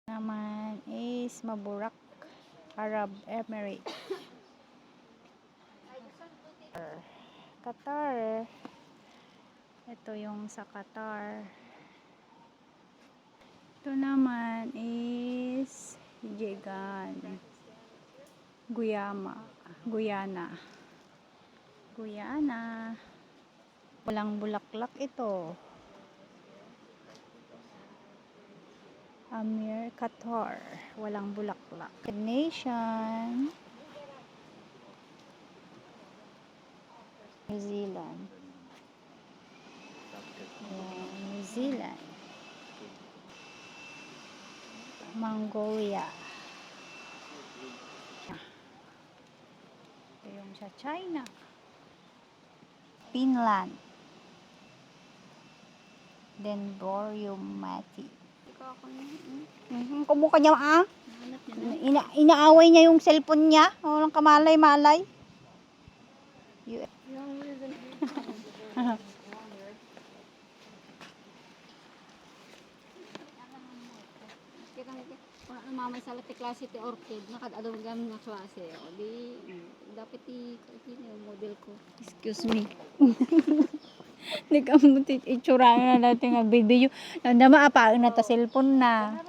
Naman is Maburak Arab Emirates. Qatar. Ito yung sa Qatar. Ito naman is Jigan. Guyana. Walang bulaklak ito. Amir Qatar. Walang bulaklak. Nation. New Zealand. New Zealand. Mongolia. Ito yung sa China. Finland. Dendrobium. Kumukha niya inaaway niya yung cellphone niya. Walang kamalay-malay. Mamay sa lati klase ti orchid nakadadong gam nga klase o di dapat yung model ko. Excuse me. Hindi ka mo itsura na natin nga video. Nanda maapaang na ta cellphone na.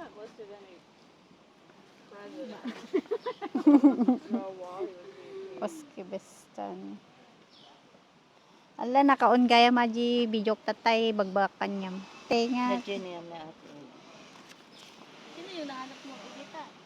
Oski bestan. Ala nakaon gaya maji bijok tatay bagbakan nyam. Tenga. Sino yung nahanap mo? Kita.